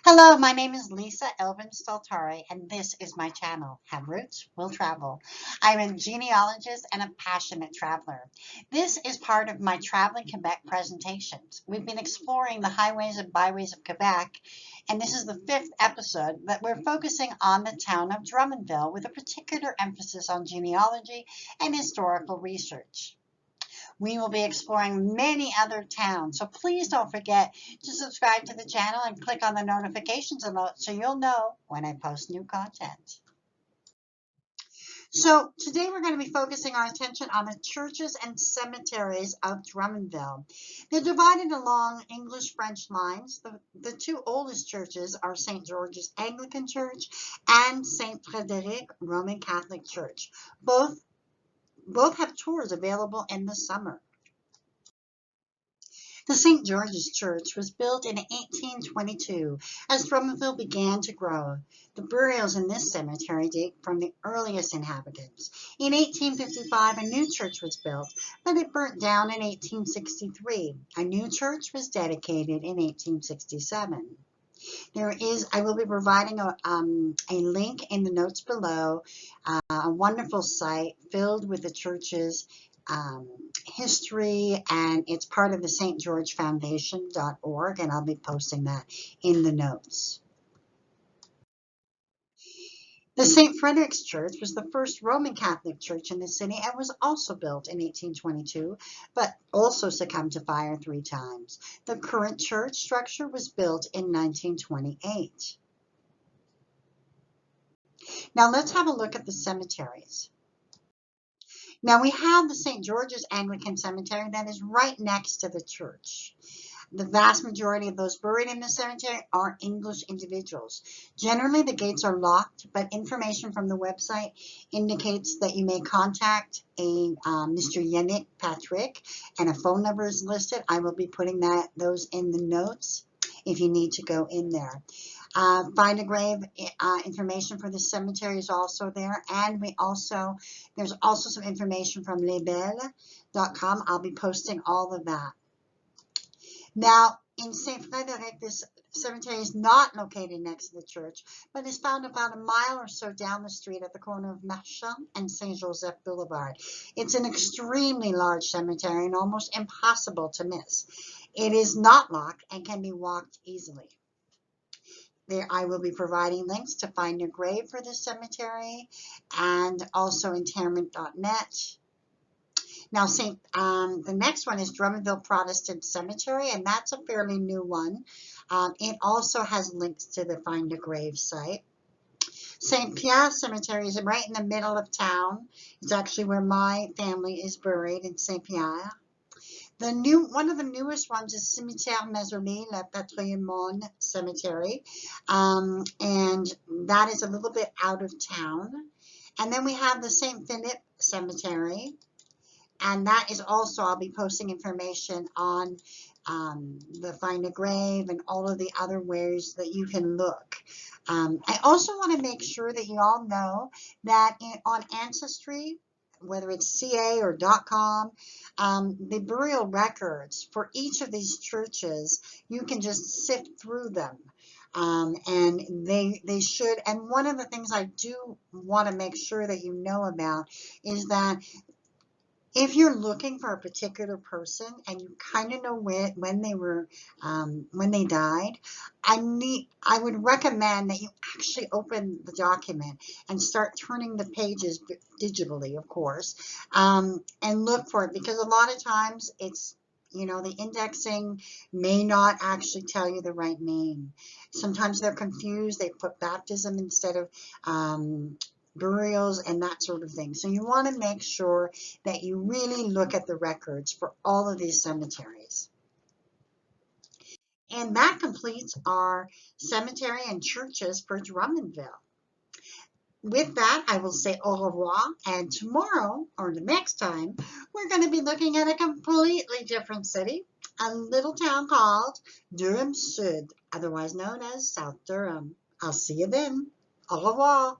Hello, my name is Lisa Elvin Staltari, and this is my channel, Have Roots, Will Travel. I'm a genealogist and a passionate traveler. This is part of my Traveling Quebec presentations. We've been exploring the highways and byways of Quebec, and this is the fifth episode that we're focusing on the town of Drummondville with a particular emphasis on genealogy and historical research. We will be exploring many other towns, so please don't forget to subscribe to the channel and click on the notifications alert so you'll know when I post new content. So today we're going to be focusing our attention on the churches and cemeteries of Drummondville. They're divided along English-French lines. The two oldest churches are St. George's Anglican Church and St. Frederic Roman Catholic Church. Both have tours available in the summer. The St. George's Church was built in 1822 as Drummondville began to grow. The burials in this cemetery date from the earliest inhabitants. In 1855, a new church was built, but it burnt down in 1863. A new church was dedicated in 1867. I will be providing a link in the notes below, a wonderful site filled with the church's history, and it's part of the stgeorgefoundation.org, and I'll be posting that in the notes. The St. Fredericks Church was the first Roman Catholic church in the city and was also built in 1822, but also succumbed to fire 3 times. The current church structure was built in 1928. Now let's have a look at the cemeteries. Now we have the St. George's Anglican Cemetery that is right next to the church. The vast majority of those buried in the cemetery are English individuals. Generally, the gates are locked, but information from the website indicates that you may contact Mr. Yannick Patrick, and a phone number is listed. I will be putting those in the notes if you need to go in there. Find a grave information for the cemetery is also there, and there's also some information from Blvd.com. I'll be posting all of that. Now, in St. Frederic, this cemetery is not located next to the church, but is found about a mile or so down the street at the corner of Marchand and St. Joseph Boulevard. It's an extremely large cemetery and almost impossible to miss. It is not locked and can be walked easily. There, I will be providing links to find a grave for this cemetery and also interment.net. Now, the next one is Drummondville Protestant Cemetery, and that's a fairly new one. It also has links to the Find a Grave site. St. Pierre Cemetery is right in the middle of town. It's actually where my family is buried, in St. Pierre. One of the newest ones is Cimetière Maisonnée, La Patrimoine Cemetery, and that is a little bit out of town. And then we have the St. Phillipe Cemetery, and that is also, I'll be posting information on the Find a Grave and all of the other ways that you can look. I also want to make sure that you all know that on Ancestry, whether it's CA or .com, the burial records for each of these churches, you can just sift through them. And they should, and one of the things I do want to make sure that you know about is that if you're looking for a particular person and you kind of know when they died, I would recommend that you actually open the document and start turning the pages digitally, of course, and look for it, because a lot of times it's, the indexing may not actually tell you the right name. Sometimes they're confused. They put baptism instead of burials and that sort of thing. So you want to make sure that you really look at the records for all of these cemeteries. And that completes our cemetery and churches for Drummondville. With that, I will say au revoir, and tomorrow, or the next time, we're going to be looking at a completely different city, a little town called Durham Sud, otherwise known as South Durham. I'll see you then. Au revoir.